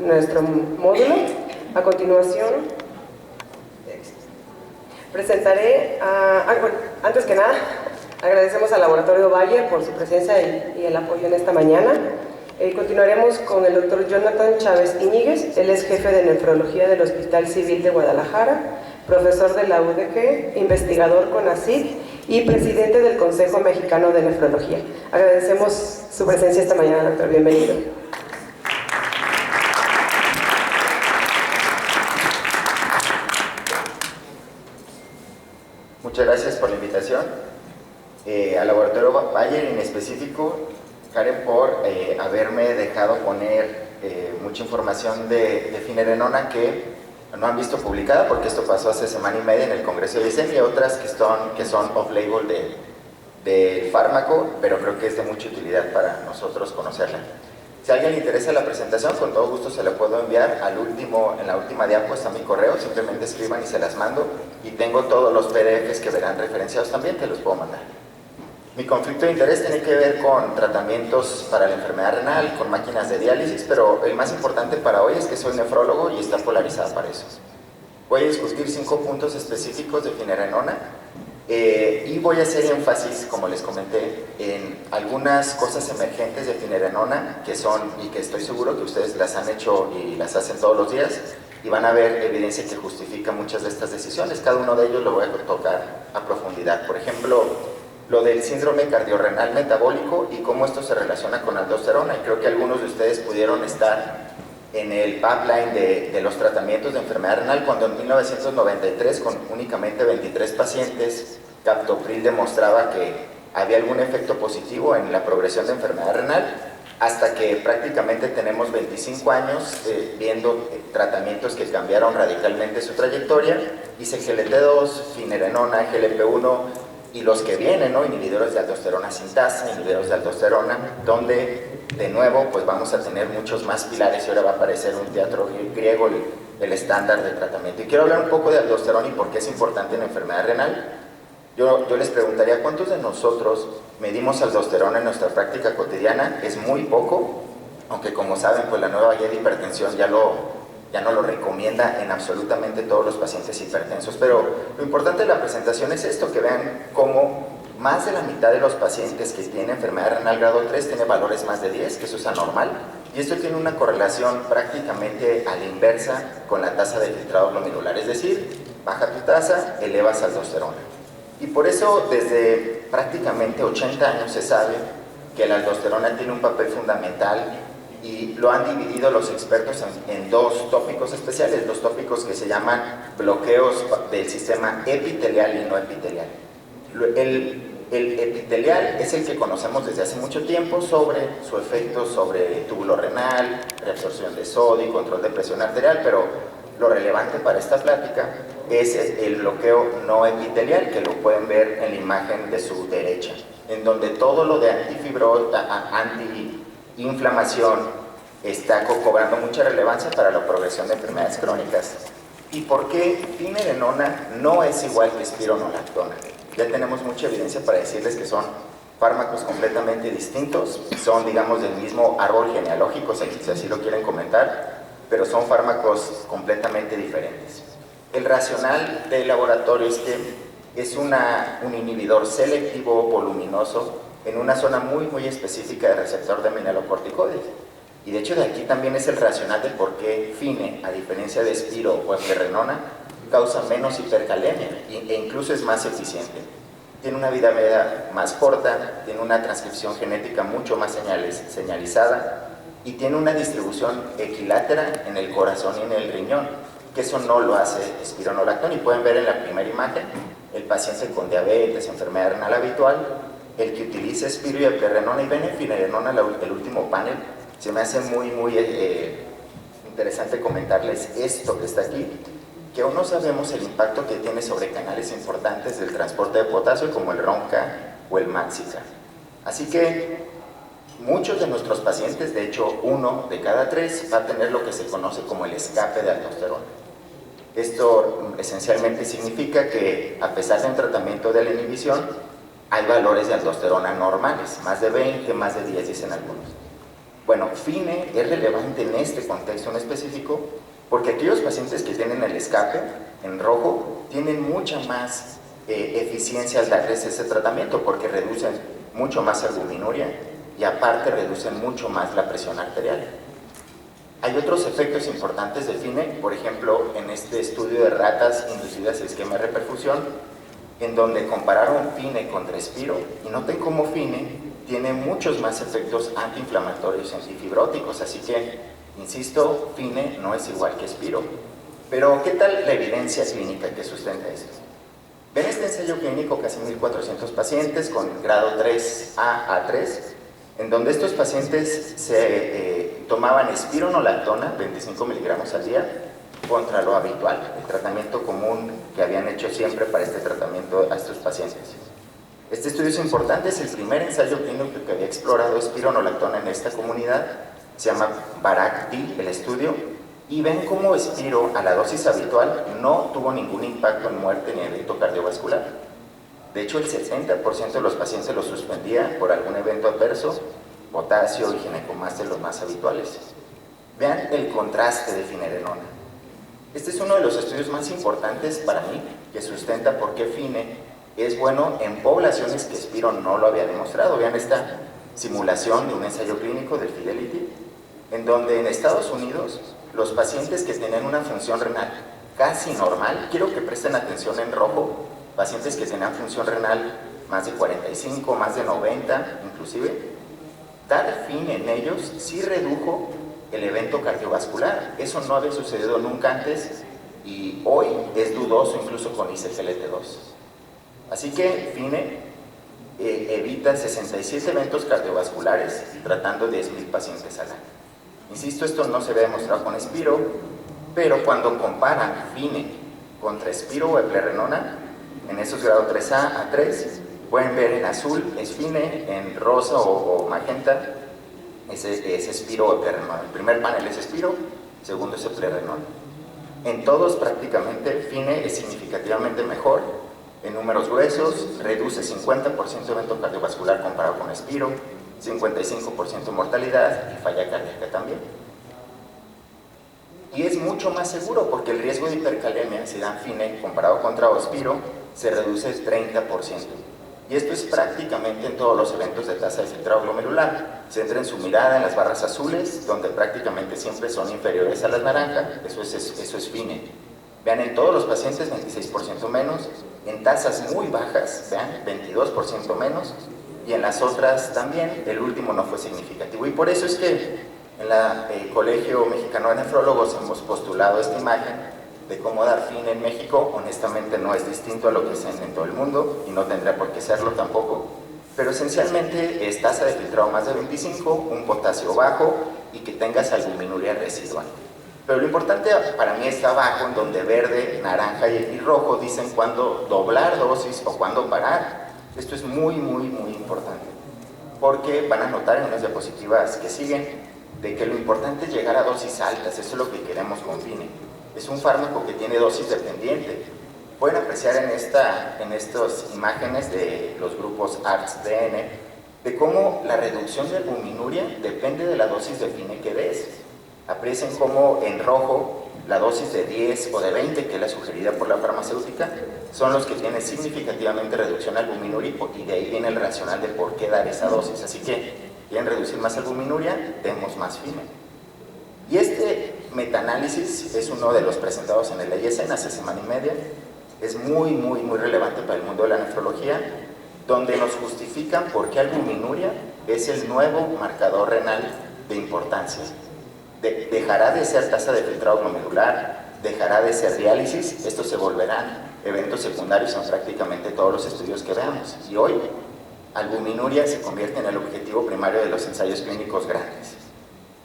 nuestro módulo. A continuación, presentaré bueno, antes que nada, agradecemos al Laboratorio Bayer por su presencia y el apoyo en esta mañana. Continuaremos con el doctor Jonathan Chávez Íñiguez. Él es jefe de nefrología del Hospital Civil de Guadalajara, profesor de la UDG, investigador con ACID y presidente del Consejo Mexicano de Nefrología. Agradecemos su presencia esta mañana, doctor. Bienvenido. Muchas gracias por la invitación. Al Laboratorio Bayer en específico, Karen, por haberme dejado poner mucha información de finerenona que no han visto publicada, porque esto pasó hace semana y media en el Congreso de ISEM, y otras que son off-label del fármaco, pero creo que es de mucha utilidad para nosotros conocerla. Si a alguien le interesa la presentación, con todo gusto se la puedo enviar en la última diapo está mi correo, simplemente escriban y se las mando, y tengo todos los PDFs que verán referenciados también, te los puedo mandar. Mi conflicto de interés tiene que ver con tratamientos para la enfermedad renal, con máquinas de diálisis, pero el más importante para hoy es que soy nefrólogo y está polarizada para eso. Voy a discutir 5 puntos específicos de finerenona y voy a hacer énfasis, como les comenté, en algunas cosas emergentes de finerenona que son, y que estoy seguro que ustedes las han hecho y las hacen todos los días, y van a ver evidencia que justifica muchas de estas decisiones. Cada uno de ellos lo voy a tocar a profundidad. Por ejemplo, lo del síndrome cardiorrenal metabólico y cómo esto se relaciona con aldosterona, y creo que algunos de ustedes pudieron estar en el pipeline de los tratamientos de enfermedad renal cuando en 1993, con únicamente 23 pacientes, captopril demostraba que había algún efecto positivo en la progresión de enfermedad renal, hasta que prácticamente tenemos 25 años viendo tratamientos que cambiaron radicalmente su trayectoria, hice GLT2, finerenona, GLP-1, y los que vienen, ¿no? Inhibidores de aldosterona sintasa, inhibidores de aldosterona, donde de nuevo pues vamos a tener muchos más pilares y ahora va a aparecer un teatro griego el estándar de tratamiento. Y quiero hablar un poco de aldosterona y por qué es importante en la enfermedad renal. Yo les preguntaría, ¿cuántos de nosotros medimos aldosterona en nuestra práctica cotidiana? Es muy poco, aunque como saben, pues la nueva guía de hipertensión ya no lo recomienda en absolutamente todos los pacientes hipertensos, pero lo importante de la presentación es esto, que vean cómo más de la mitad de los pacientes que tienen enfermedad renal grado 3 tiene valores más de 10, que eso es anormal, y esto tiene una correlación prácticamente a la inversa con la tasa de filtrado glomerular, es decir, baja tu tasa, elevas aldosterona. Y por eso desde prácticamente 80 años se sabe que la aldosterona tiene un papel fundamental, y lo han dividido los expertos en 2 tópicos especiales, 2 tópicos que se llaman bloqueos del sistema epitelial y no epitelial. El epitelial es el que conocemos desde hace mucho tiempo sobre su efecto sobre túbulo renal, reabsorción de sodio y control de presión arterial, pero lo relevante para esta plática es el bloqueo no epitelial, que lo pueden ver en la imagen de su derecha, en donde todo lo de antiinflamación está cobrando mucha relevancia para la progresión de enfermedades crónicas. ¿Y por qué finerenona no es igual que espironolactona? Ya tenemos mucha evidencia para decirles que son fármacos completamente distintos, son, digamos, del mismo árbol genealógico, si así lo quieren comentar, pero son fármacos completamente diferentes. El racional del laboratorio es que es un inhibidor selectivo voluminoso en una zona muy específica del receptor de mineralocorticoides. Y de hecho de aquí también es el racional de por qué Fine, a diferencia de Espiro o eplerenona, causa menos hipercalemia e incluso es más eficiente. Tiene una vida media más corta, tiene una transcripción genética mucho más señalizada y tiene una distribución equilátera en el corazón y en el riñón, que eso no lo hace espironolactona. Y pueden ver en la primera imagen el paciente con diabetes, enfermedad renal habitual, el que utiliza espiro y eplerenona, y ven en finerenona el último panel. Se me hace muy interesante comentarles esto que está aquí, que aún no sabemos el impacto que tiene sobre canales importantes del transporte de potasio como el RONCA o el MAXICA. Así que muchos de nuestros pacientes, de hecho 1 de cada 3, va a tener lo que se conoce como el escape de aldosterona. Esto esencialmente significa que a pesar de un tratamiento de la inhibición, hay valores de aldosterona normales, más de 20, más de 10 dicen algunos. Bueno, FINE es relevante en este contexto en específico porque aquellos pacientes que tienen el escape en rojo tienen mucha más eficiencia al darles ese tratamiento porque reducen mucho más albuminuria y aparte reducen mucho más la presión arterial. Hay otros efectos importantes de FINE, por ejemplo, en este estudio de ratas inducidas a esquema de reperfusión, en donde compararon FINE contra Spiro, y noten cómo FINE tiene muchos más efectos antiinflamatorios y antifibróticos, así que, insisto, FINE no es igual que Spiro. Pero, ¿qué tal la evidencia clínica que sustenta esto? Ven este ensayo clínico, casi 1.400 pacientes con grado 3A a 3, en donde estos pacientes se tomaban espironolactona, 25 miligramos al día, contra lo habitual, el tratamiento común que habían hecho siempre para este tratamiento a estos pacientes. Este estudio es importante, es el primer ensayo clínico que había explorado espironolactona en esta comunidad, se llama BARAC-D, el estudio, y ven cómo Spiro a la dosis habitual no tuvo ningún impacto en muerte ni en evento cardiovascular. De hecho, el 70% de los pacientes lo suspendía por algún evento adverso, potasio y ginecomastia los más habituales. Vean el contraste de finerenona. Este es uno de los estudios más importantes para mí, que sustenta por qué FINE es bueno en poblaciones que Spiro no lo había demostrado. Vean esta simulación de un ensayo clínico del Fidelity, en donde en Estados Unidos los pacientes que tenían una función renal casi normal, quiero que presten atención en rojo, pacientes que tenían función renal más de 45, más de 90 inclusive, dar FINE en ellos sí redujo el evento cardiovascular. Eso no había sucedido nunca antes y hoy es dudoso incluso con ISGLT2. Así que FINE evita 67 eventos cardiovasculares tratando 10.000 pacientes al año. Insisto, esto no se ve demostrado con Spiro, pero cuando comparan FINE contra Spiro o eplerenona, en esos grados 3A a 3, pueden ver en azul es FINE, en rosa o magenta es Spiro o eplerenona. El primer panel es Spiro, el segundo es eplerenona. En todos prácticamente FINE es significativamente mejor. En números gruesos reduce 50% de evento cardiovascular comparado con Spiro, 55% mortalidad y falla cardíaca también. Y es mucho más seguro porque el riesgo de hipercalemia, si dan FINE comparado contra Spiro, se reduce 30%. Y esto es prácticamente en todos los eventos de tasa de filtrado glomerular. Centren su mirada en las barras azules, donde prácticamente siempre son inferiores a las naranjas, eso es FINE. Vean, en todos los pacientes 26% menos, en tasas muy bajas, vean, 22% menos, y en las otras también, el último no fue significativo. Y por eso es que en el Colegio Mexicano de Nefrólogos hemos postulado esta imagen de cómo dar FINE en México. Honestamente no es distinto a lo que es en todo el mundo y no tendría por qué serlo tampoco, pero esencialmente es tasa de filtrado más de 25, un potasio bajo y que tengas albuminuria residual. Pero lo importante para mí está abajo, en donde verde, naranja y rojo dicen cuándo doblar dosis o cuándo parar. Esto es muy importante, porque van a notar en unas diapositivas que siguen de que lo importante es llegar a dosis altas. Eso es lo que queremos con FINE. Es un fármaco que tiene dosis dependiente. Pueden apreciar en estas imágenes de los grupos ARTS-DN de cómo la reducción de albuminuria depende de la dosis de FINE que des. Aprecien cómo en rojo la dosis de 10 o de 20, que es la sugerida por la farmacéutica, son los que tienen significativamente reducción albuminúrica, y de ahí viene el racional de por qué dar esa dosis. Así que, quieren reducir más albuminuria, demos más FINE. Y este metaanálisis es uno de los presentados en el ISN hace semana y media. Es muy relevante para el mundo de la nefrología, donde nos justifican por qué albuminuria es el nuevo marcador renal de importancia. Dejará de ser tasa de filtrado glomerular, dejará de ser diálisis, estos se volverán eventos secundarios en prácticamente todos los estudios que veamos. Y hoy, albuminuria se convierte en el objetivo primario de los ensayos clínicos grandes.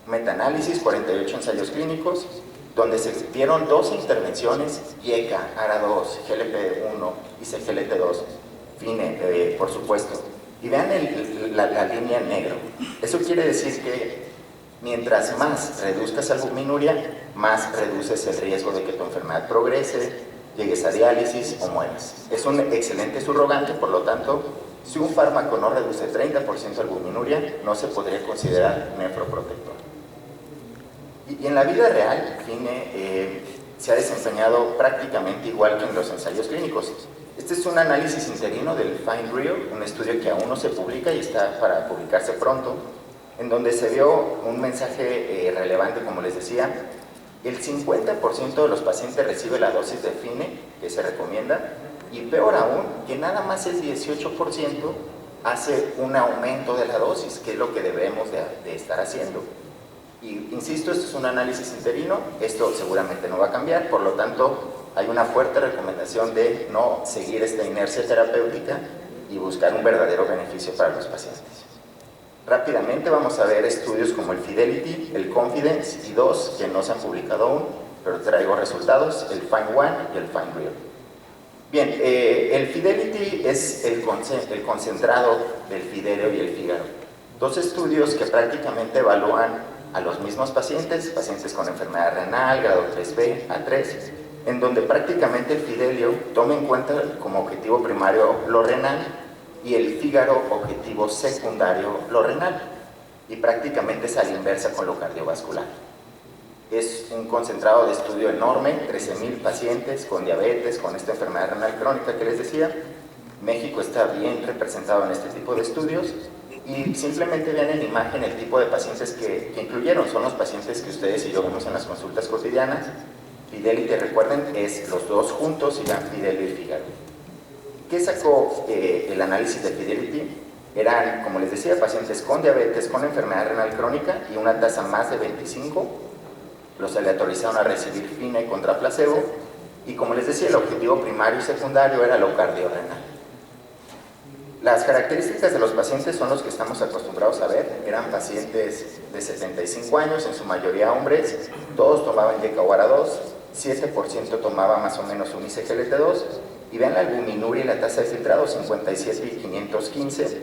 Metaanálisis, 48 ensayos clínicos, donde se dieron 12 intervenciones, IECA, ARA2, GLP1 y CGLT2, FINE, por supuesto. Y vean la línea en negro. Eso quiere decir que mientras más reduzcas albuminuria, más reduces el riesgo de que tu enfermedad progrese, llegues a diálisis o mueras. Es un excelente subrogante, por lo tanto, Si un fármaco no reduce 30% de albuminuria, no se podría considerar nefroprotector. Y en la vida real, FINE se ha desempeñado prácticamente igual que en los ensayos clínicos. Este es un análisis interino del FINE-REAL, un estudio que aún no se publica y está para publicarse pronto, en donde se vio un mensaje relevante, como les decía. El 50% de los pacientes recibe la dosis de FINE que se recomienda, y peor aún, que nada más el 18% hace un aumento de la dosis, que es lo que debemos de estar haciendo. Y insisto, esto es un análisis interino, esto seguramente no va a cambiar, por lo tanto hay una fuerte recomendación de no seguir esta inercia terapéutica y buscar un verdadero beneficio para los pacientes. Rápidamente vamos a ver estudios como el Fidelity, el Confidence y dos que no se han publicado aún, pero traigo resultados, el FINE-1 y el FINE-REAL. Bien, el Fidelity es el concentrado del fidelio y el fígado. Dos estudios que prácticamente evalúan a los mismos pacientes con enfermedad renal, grado 3B, A3, en donde prácticamente el fidelio toma en cuenta como objetivo primario lo renal y el fígado objetivo secundario lo renal, y prácticamente es a la inversa con lo cardiovascular. Es un concentrado de estudio enorme, 13,000 pacientes con diabetes, con esta enfermedad renal crónica que les decía. México está bien representado en este tipo de estudios, y simplemente vean en imagen el tipo de pacientes que incluyeron. Son los pacientes que ustedes y yo vemos en las consultas cotidianas. Fidelity, recuerden, es los dos juntos y dan fidelio y fígado. ¿Qué sacó el análisis de Fidelity? Eran, como les decía, pacientes con diabetes, con enfermedad renal crónica y una tasa más de 25. Los aleatorizaron a recibir FINE contra placebo, y como les decía, el objetivo primario y secundario era lo cardiorrenal. Las características de los pacientes son los que estamos acostumbrados a ver. Eran pacientes de 75 años, en su mayoría hombres, todos tomaban YKWAR-2, 7% tomaba más o menos un ISGLT2, y vean la albuminuria y la tasa de filtrado, 57 y 515,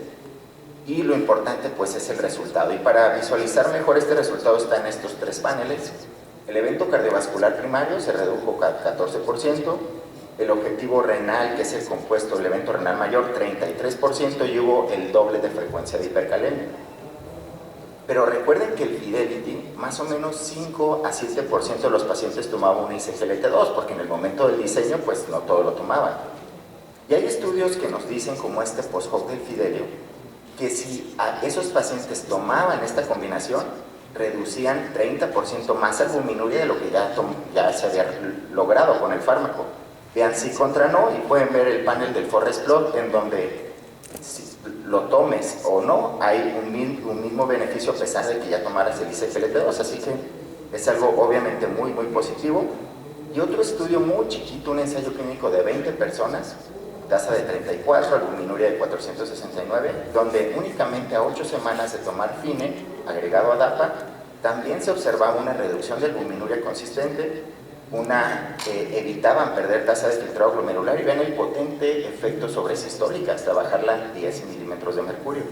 y lo importante pues es el resultado. Y para visualizar mejor este resultado está en estos tres paneles. El evento cardiovascular primario se redujo 14%, el objetivo renal, que es el compuesto, el evento renal mayor, 33%, y hubo el doble de frecuencia de hipercalemia. Pero recuerden que el Fidelity, más o menos 5 a 7% de los pacientes tomaban un ISGLT2, porque en el momento del diseño pues no todos lo tomaban. Y hay estudios que nos dicen, como este post-hoc del Fidelio, que si a esos pacientes tomaban esta combinación, reducían 30% más albuminuria de lo que ya se había logrado con el fármaco. Vean sí contra no, y pueden ver el panel del Forest Plot, en donde si lo tomes o no, hay un mismo beneficio a pesar de que ya tomaras el ISGLT2, así que es algo obviamente muy positivo. Y otro estudio muy chiquito, un ensayo clínico de 20 personas, tasa de 34, albuminuria de 469, donde únicamente a 8 semanas de tomar FINE agregado a DAPA, también se observaba una reducción de albuminuria consistente, evitaban perder tasa de filtrado glomerular, y vean el potente efecto sobre sistólica hasta bajarla a 10 milímetros de mercurio.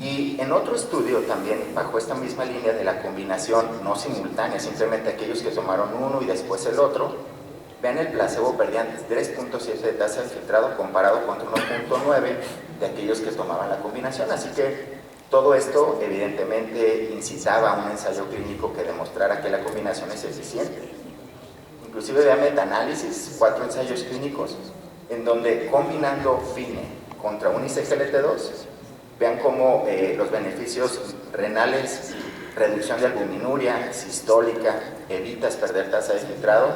Y en otro estudio también, bajo esta misma línea de la combinación no simultánea, simplemente aquellos que tomaron uno y después el otro, vean el placebo, perdían 3.7 de tasa de filtrado comparado contra 1.9 de aquellos que tomaban la combinación. Así que todo esto evidentemente incitaba a un ensayo clínico que demostrara que la combinación es eficiente. Inclusive vean metaanálisis, 4 ensayos clínicos, en donde combinando FINE contra un ISGLT2, vean cómo los beneficios renales, reducción de albuminuria, sistólica, evitas perder tasa de filtrado.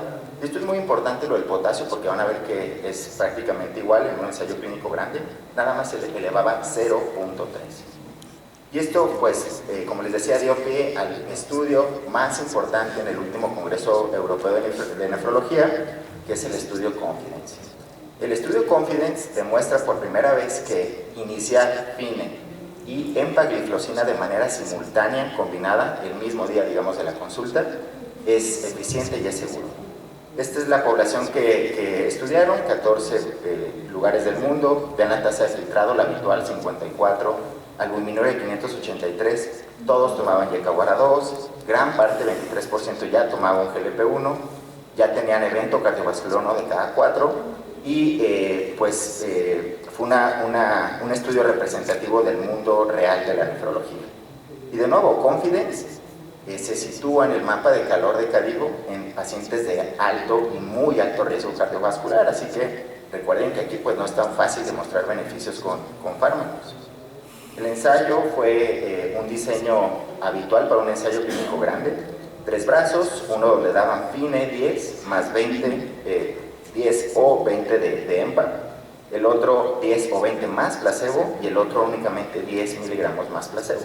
Esto es muy importante, lo del potasio, porque van a ver que es prácticamente igual en un ensayo clínico grande, nada más se le elevaba 0.3. Y esto, pues, como les decía, dio pie al estudio más importante en el último Congreso Europeo de Nefrología, que es el estudio Confidence. El estudio Confidence demuestra por primera vez que iniciar FINE y empagliflozina de manera simultánea, combinada, el mismo día, digamos, de la consulta, es eficiente y es seguro. Esta es la población que estudiaron, 14 lugares del mundo. Vean la tasa de filtrado, la habitual, 54, albuminuria de 583, todos tomaban YKWAR-2, gran parte, 23%, ya tomaba un GLP-1, ya tenían evento cardiovascular 1 de cada 4, y fue un estudio representativo del mundo real de la nefrología. Y de nuevo, Confidence se sitúa en el mapa de calor de Cadigo en pacientes de alto y muy alto riesgo cardiovascular, así que recuerden que aquí pues no es tan fácil demostrar beneficios con fármacos. El ensayo fue un diseño habitual para un ensayo clínico grande, 3 brazos, uno le daban FINE 10 más 20, 10 o 20 de EMPA, el otro 10 o 20 más placebo y el otro únicamente 10 miligramos más placebo.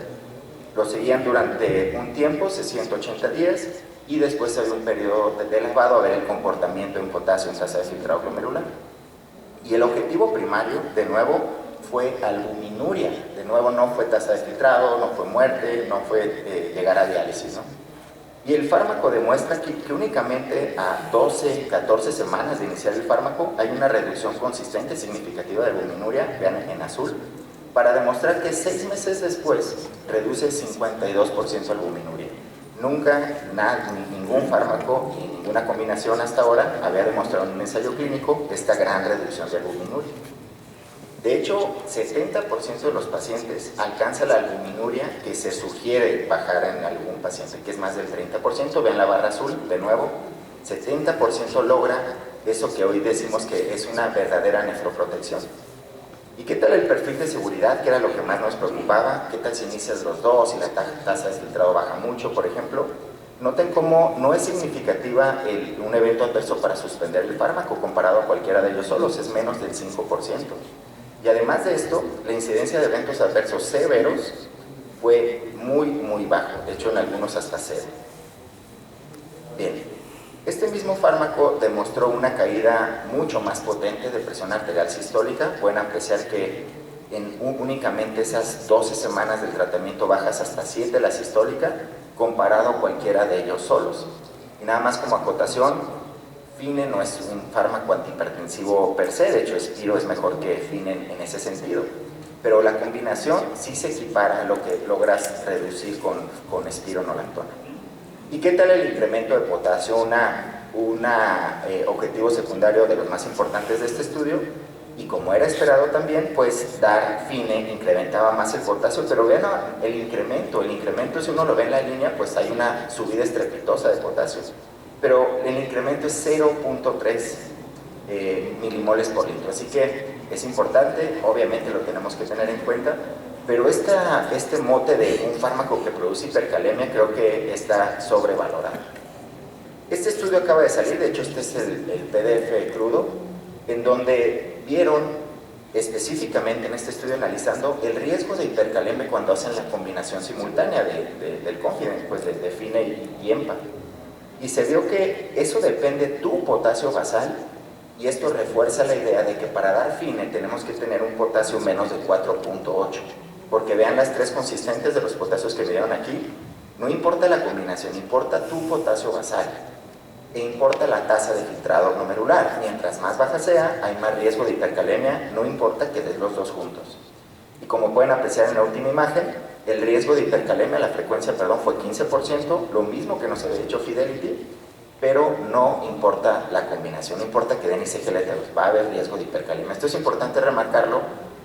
Lo seguían durante un tiempo, 180 días, y después había un periodo de lavado a ver el comportamiento en potasio en tasa de filtrado glomerular. Y el objetivo primario, de nuevo, fue albuminuria. De nuevo, no fue tasa de filtrado, no fue muerte, no fue llegar a diálisis, ¿no? Y el fármaco demuestra que únicamente a 12, 14 semanas de iniciar el fármaco hay una reducción consistente, significativa de albuminuria, vean en azul, para demostrar que 6 meses después reduce 52% albuminuria. Nunca, ningún fármaco y ninguna combinación hasta ahora había demostrado en un ensayo clínico esta gran reducción de albuminuria. De hecho, 70% de los pacientes alcanza la albuminuria que se sugiere bajar en algún paciente, que es más del 30%. Vean la barra azul, de nuevo, 70% logra eso que hoy decimos que es una verdadera nefroprotección. ¿Y qué tal el perfil de seguridad, que era lo que más nos preocupaba? ¿Qué tal si inicias los dos y la tasa de filtrado baja mucho, por ejemplo? Noten cómo no es significativa un evento adverso para suspender el fármaco comparado a cualquiera de ellos solos, es menos del 5%. Y además de esto, la incidencia de eventos adversos severos fue muy bajo, de hecho en algunos hasta 0. Bien, este mismo fármaco demostró una caída mucho más potente de presión arterial sistólica. Pueden apreciar que en únicamente esas 12 semanas del tratamiento bajas hasta 7 la sistólica, comparado a cualquiera de ellos solos. Y nada más como acotación, FINE no es un fármaco antihipertensivo per se, de hecho Espiro es mejor que FINE en ese sentido, pero la combinación sí se equipara a lo que logras reducir con espironolactona. ¿Y qué tal el incremento de potasio? Un objetivo secundario de los más importantes de este estudio, y como era esperado también, pues dar FINE incrementaba más el potasio, pero vean el incremento, si uno lo ve en la línea, pues hay una subida estrepitosa de potasio. Pero el incremento es 0.3 milimoles por litro, así que es importante, obviamente lo tenemos que tener en cuenta, pero este mote de un fármaco que produce hipercalemia creo que está sobrevalorado. Este estudio acaba de salir, de hecho este es el PDF crudo, en donde vieron específicamente en este estudio analizando el riesgo de hipercalemia cuando hacen la combinación simultánea del Confidence, pues de FINE y EMPA. Y se vio que eso depende tu potasio basal, y esto refuerza la idea de que para dar FINE tenemos que tener un potasio menos de 4.8, porque vean las 3 consistentes de los potasios que vieron aquí, no importa la combinación, importa tu potasio basal e importa la tasa de filtrado glomerular. Mientras más baja sea, hay más riesgo de hipercalemia, no importa que des los dos juntos. Y como pueden apreciar en la última imagen, el riesgo de hipercalemia, la frecuencia, perdón, fue 15%, lo mismo que nos había dicho Fidelity, pero no importa la combinación, no importa que den ICGLT2, va a haber riesgo de hipercalemia. Esto es importante remarcarlo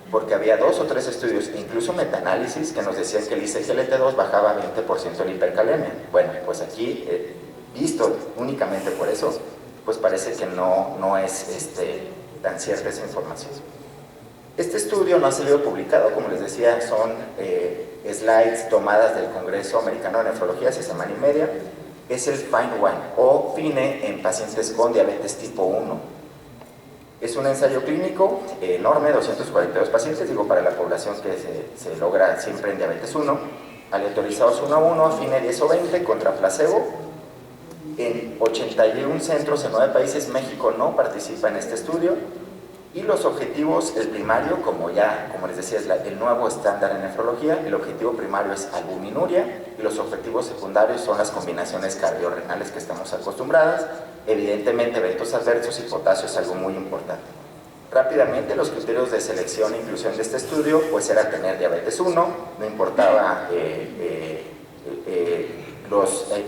porque había 2 o 3 estudios, incluso metaanálisis, que nos decían que el ICGLT2 bajaba 20% en hipercalemia. Bueno, pues aquí, visto únicamente por eso, pues parece que no es tan cierta esa información. Este estudio no ha salido publicado, como les decía, son slides tomadas del Congreso Americano de Nefrología hace semana y media. Es el FINE-1 o FINE en pacientes con diabetes tipo 1. Es un ensayo clínico enorme, 242 pacientes, digo, para la población que se logra siempre en diabetes 1, aleatorizados 1 a 1, FINE 10 o 20 contra placebo, en 81 centros en 9 países. México no participa en este estudio. Y los objetivos, el primario, como les decía, es el nuevo estándar en nefrología, el objetivo primario es albuminuria, y los objetivos secundarios son las combinaciones cardiorrenales que estamos acostumbradas. Evidentemente, eventos adversos y potasio es algo muy importante. Rápidamente, los criterios de selección e inclusión de este estudio, pues era tener diabetes 1, no importaba, en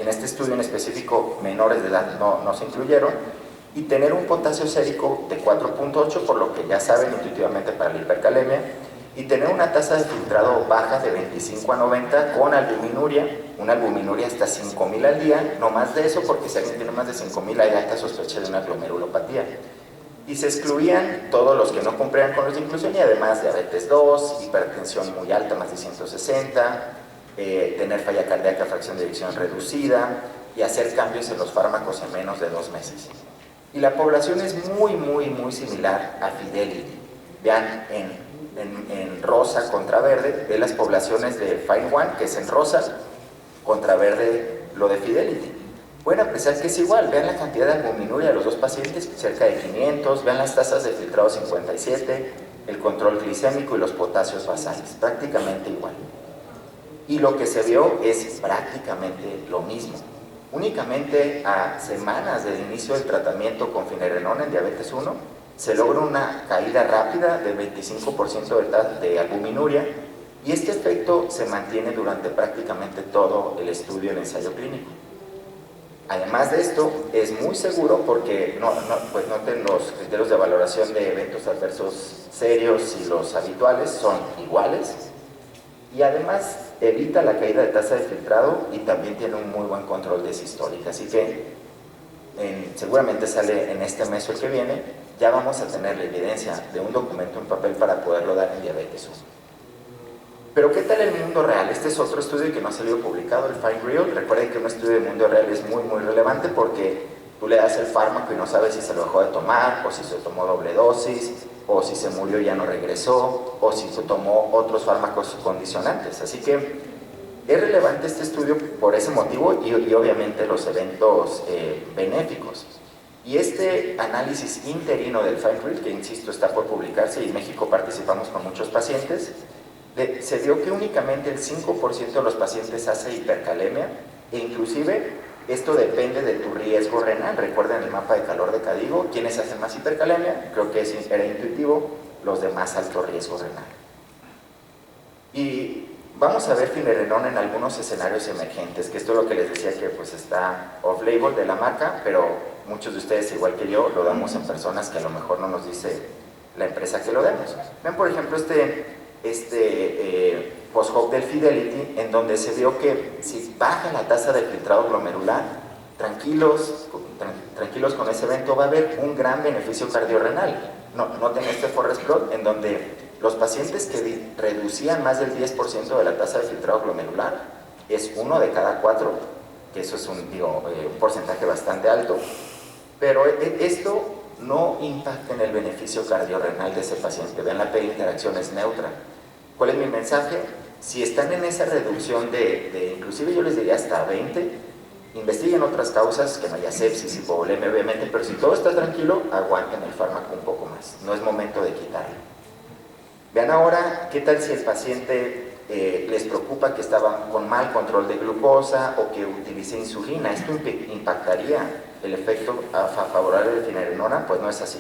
este estudio en específico, menores de edad no se incluyeron. y tener un potasio sérico de 4.8, por lo que ya saben intuitivamente para la hipercalemia, y tener una tasa de filtrado baja de 25 a 90 con albuminuria, una albuminuria hasta 5000 al día, no más de eso, porque si alguien tiene más de 5000 hay alta sospecha de una glomerulopatía. Y se excluían todos los que no cumplían con los de inclusión, y además diabetes 2, hipertensión muy alta, más de 160, tener falla cardíaca, fracción de eyección reducida, y hacer cambios en los fármacos en menos de 2 meses. Y la población es muy similar a Fidelity. Vean, en rosa contra verde, ve las poblaciones de Fine One, que es en rosa, contra verde lo de Fidelity. Pueden apreciar que es igual, vean la cantidad de albuminuria de los dos pacientes, cerca de 500, vean las tasas de filtrado 57, el control glicémico y los potasios basales, prácticamente igual. Y lo que se vio es prácticamente lo mismo. Únicamente a semanas del inicio del tratamiento con finerenona en diabetes 1, se logra una caída rápida del 25% de albuminuria, y este efecto se mantiene durante prácticamente todo el estudio en ensayo clínico. Además de esto, es muy seguro porque pues noten los criterios de valoración de eventos adversos serios y los habituales son iguales, y además evita la caída de tasa de filtrado y también tiene un muy buen control de sistólica. Así que seguramente sale en este mes o el que viene, ya vamos a tener la evidencia de un documento en papel para poderlo dar en diabetes 1. Pero ¿qué tal el mundo real? Este es otro estudio que no ha salido publicado, el Fine Real. Recuerden que un estudio de mundo real es muy relevante porque tú le das el fármaco y no sabes si se lo dejó de tomar, o si se tomó doble dosis, o si se murió y ya no regresó, o si se tomó otros fármacos condicionantes. Así que es relevante este estudio por ese motivo y obviamente los eventos benéficos. Y este análisis interino del Fine Real, que insisto está por publicarse y en México participamos con muchos pacientes, se vio que únicamente el 5% de los pacientes hace hipercalemia, e inclusive esto depende de tu riesgo renal. Recuerden el mapa de calor de Cadigo, ¿quiénes hacen más hipercalemia? Creo que era intuitivo, los de más alto riesgo renal. Y vamos a ver finerenona en algunos escenarios emergentes, que esto es lo que les decía que pues está off-label de la marca, pero muchos de ustedes, igual que yo, lo damos en personas que a lo mejor no nos dice la empresa que lo demos. Ven por ejemplo post-hoc del Fidelity, en donde se vio que si baja la tasa de filtrado glomerular, tranquilos con ese evento, va a haber un gran beneficio cardiorrenal. Noten este forest plot en donde los pacientes que reducían más del 10% de la tasa de filtrado glomerular es 1 de cada 4, que eso es un porcentaje bastante alto, pero esto no impacta en el beneficio cardiorrenal de ese paciente. Vean, la P-interacción es neutra. ¿Cuál es mi mensaje? Si están en esa reducción inclusive yo les diría hasta 20, investiguen otras causas, que no haya sepsis, hipovolemia obviamente, pero si todo está tranquilo, aguanten el fármaco un poco más, no es momento de quitarlo. Vean ahora, ¿qué tal si el paciente les preocupa que estaba con mal control de glucosa o que utilice insulina? ¿Esto impactaría el efecto favorable de finerenona? Pues no es así.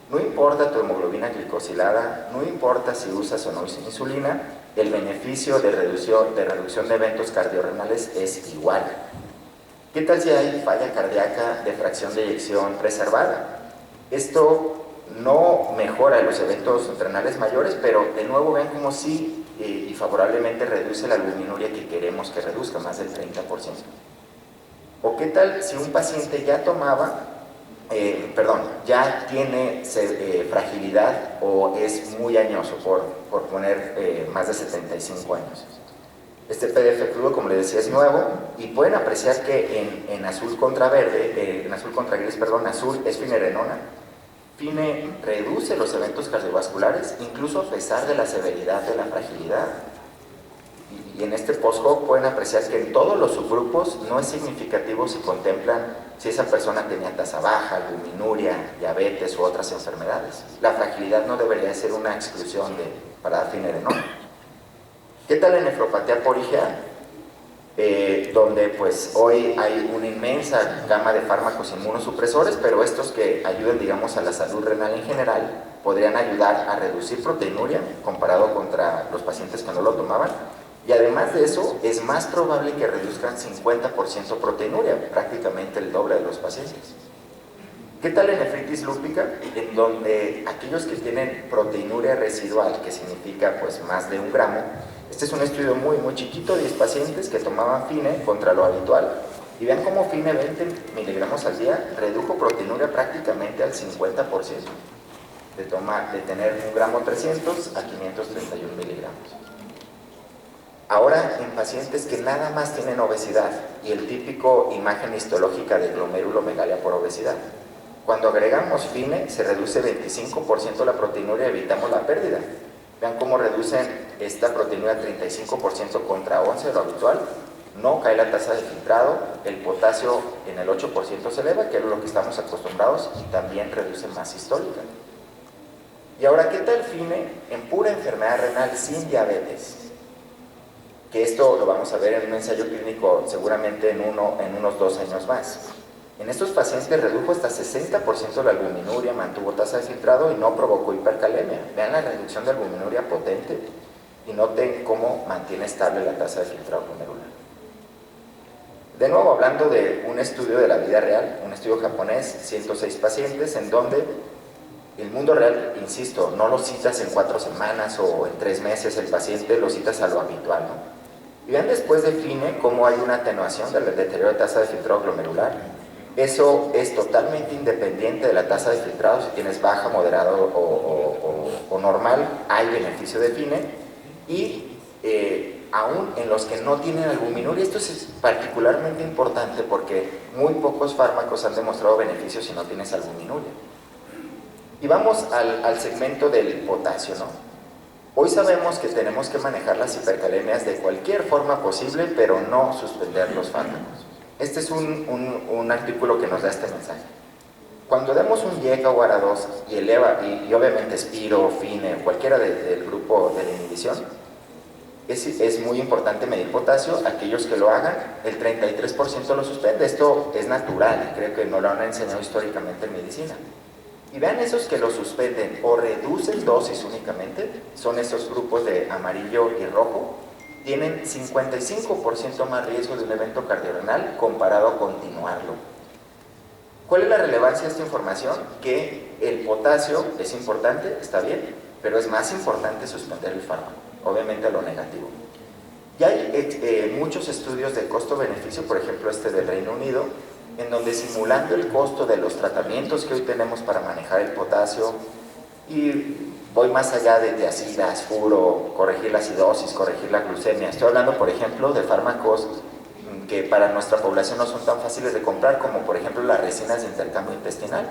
No importa tu hemoglobina glicosilada, no importa si usas o no insulina, el beneficio de reducción de eventos cardiorrenales es igual. ¿Qué tal si hay falla cardíaca de fracción de eyección preservada? Esto no mejora los eventos renales mayores, pero de nuevo ven como sí y favorablemente reduce la albuminuria que queremos que reduzca, más del 30%. ¿O qué tal si un paciente ya tomaba ya tiene fragilidad o es muy añoso, por poner más de 75 años? Este PDF crudo, como les decía, es nuevo y pueden apreciar que en azul contra verde, en azul contra gris, perdón, azul es finerenona. Fine reduce los eventos cardiovasculares, incluso a pesar de la severidad de la fragilidad. Y en este post-hoc pueden apreciar que en todos los subgrupos no es significativo si contemplan si esa persona tenía tasa baja, albuminuria, diabetes u otras enfermedades. La fragilidad no debería ser una exclusión para dar finerenona. ¿Qué tal en nefropatía por IgA? Donde pues hoy hay una inmensa gama de fármacos inmunosupresores, pero estos que ayuden, digamos, a la salud renal en general, podrían ayudar a reducir proteinuria comparado contra los pacientes que no lo tomaban. Y además de eso, es más probable que reduzcan 50% proteinuria, prácticamente el doble de los pacientes. ¿Qué tal la nefritis lúpica? En donde aquellos que tienen proteinuria residual, que significa pues más de 1 gramo, este es un estudio muy chiquito, 10 pacientes que tomaban FINE contra lo habitual, y vean cómo FINE 20 miligramos al día redujo proteinuria prácticamente al 50%, de tener 1 gramo 300 a 531 miligramos. Ahora, en pacientes que nada más tienen obesidad y el típico imagen histológica de glomerulomegalia por obesidad, cuando agregamos FINE se reduce 25% la proteinuria y evitamos la pérdida. Vean cómo reducen esta proteinuria 35% contra 11 de lo habitual, no cae la tasa de filtrado, el potasio en el 8% se eleva, que es lo que estamos acostumbrados, y también reduce masa histólica. Y ahora, ¿qué tal FINE en pura enfermedad renal sin diabetes? Que esto lo vamos a ver en un ensayo clínico seguramente en unos 2 años más. En estos pacientes redujo hasta 60% la albuminuria, mantuvo tasa de filtrado y no provocó hipercalemia. Vean la reducción de albuminuria potente y noten cómo mantiene estable la tasa de filtrado glomerular. De nuevo, hablando de un estudio de la vida real, un estudio japonés, 106 pacientes, en donde el mundo real, insisto, no lo citas en 4 semanas o en 3 meses, el paciente lo citas a lo habitual, ¿no? Y vean después de FINE cómo hay una atenuación del deterioro de tasa de filtrado glomerular. Eso es totalmente independiente de la tasa de filtrado. Si tienes baja, moderado o normal, hay beneficio de FINE. Y aún en los que no tienen albuminuria, esto es particularmente importante porque muy pocos fármacos han demostrado beneficios si no tienes albuminuria. Y vamos al segmento del potasio, ¿no? Hoy sabemos que tenemos que manejar las hipercalemias de cualquier forma posible, pero no suspender los fármacos. Este es un artículo que nos da este mensaje. Cuando demos un YECA o ARA2 y obviamente Spiro, FINE, cualquiera del grupo de la inhibición, es muy importante medir potasio. Aquellos que lo hagan, el 33% lo suspende. Esto es natural y creo que no lo han enseñado históricamente en medicina. Y vean esos que lo suspenden o reducen dosis únicamente, son esos grupos de amarillo y rojo, tienen 55% más riesgo de un evento cardiorrenal comparado a continuarlo. ¿Cuál es la relevancia de esta información? Que el potasio es importante, está bien, pero es más importante suspender el fármaco, obviamente lo negativo. Ya hay muchos estudios de costo-beneficio, por ejemplo este del Reino Unido, en donde simulando el costo de los tratamientos que hoy tenemos para manejar el potasio, y voy más allá de acidas, furo, corregir la acidosis, corregir la glucemia. Estoy hablando, por ejemplo, de fármacos que para nuestra población no son tan fáciles de comprar, como por ejemplo las resinas de intercambio intestinal.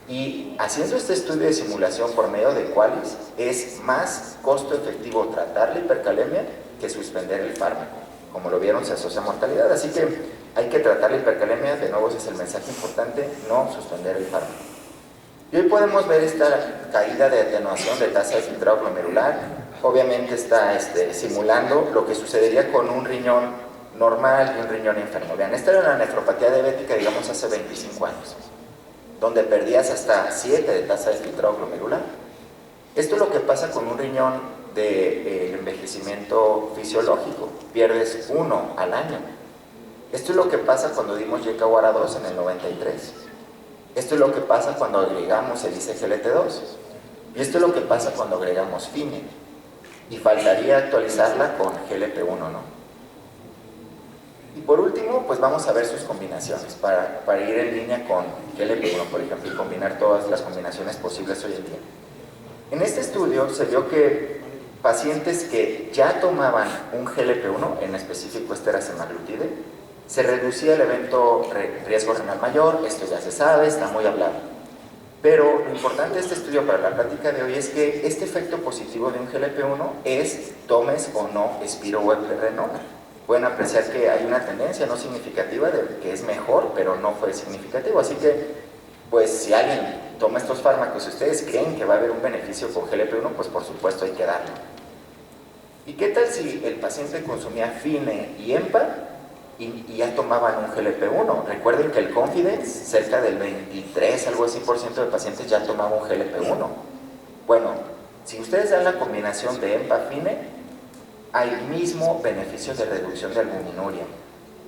Y haciendo este estudio de simulación por medio de Qualis, es más costo efectivo tratar la hipercalemia que suspender el fármaco. Como lo vieron, se asocia a mortalidad, así que hay que tratar la hipercalemia. De nuevo, ese es el mensaje importante, no suspender el fármaco. Y hoy podemos ver esta caída de atenuación de tasa de filtrado glomerular. Obviamente está simulando lo que sucedería con un riñón normal y un riñón enfermo. Vean, esta era la nefropatía diabética, digamos, hace 25 años, donde perdías hasta 7 de tasa de filtrado glomerular. Esto es lo que pasa con un riñón de envejecimiento fisiológico, pierdes 1 al año. Esto es lo que pasa cuando dimos YECA o ARA2 en el 93. Esto es lo que pasa cuando agregamos el ICGLT2. Y esto es lo que pasa cuando agregamos FINE. Y faltaría actualizarla con GLP-1, ¿no? Y por último, pues vamos a ver sus combinaciones para ir en línea con GLP-1, por ejemplo, y combinar todas las combinaciones posibles hoy en día. En este estudio se vio que pacientes que ya tomaban un GLP-1, en específico este era semaglutide, se reducía el evento riesgo renal mayor. Esto ya se sabe, está muy hablado. Pero lo importante de este estudio para la plática de hoy es que este efecto positivo de un GLP-1 es tomes o no Spiro o eplerenona. Pueden apreciar que hay una tendencia no significativa de que es mejor, pero no fue significativo. Así que, pues si alguien toma estos fármacos y ustedes creen que va a haber un beneficio con GLP-1, pues por supuesto hay que darlo. ¿Y qué tal si el paciente consumía FINE y EMPA y ya tomaban un GLP-1? Recuerden que el Confidence, cerca del 23, algo así % de pacientes ya tomaban un GLP-1. Bueno, si ustedes dan la combinación de EMPA-FINE, hay mismo beneficio de reducción de albuminuria.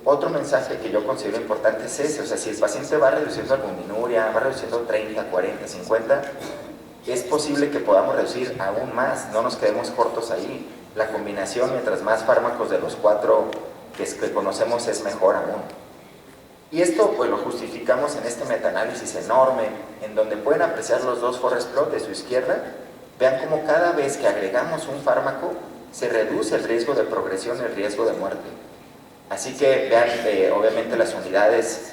otro mensaje que yo considero importante es ese, o sea, si el paciente va reduciendo albuminuria, va reduciendo 30, 40, 50, es posible que podamos reducir aún más, no nos quedemos cortos ahí. La combinación, mientras más fármacos de los 4 que conocemos, es mejor aún. Y esto pues lo justificamos en este metaanálisis enorme, en donde pueden apreciar los dos forest plot de su izquierda. Vean cómo cada vez que agregamos un fármaco, se reduce el riesgo de progresión y el riesgo de muerte. Así que vean, obviamente las unidades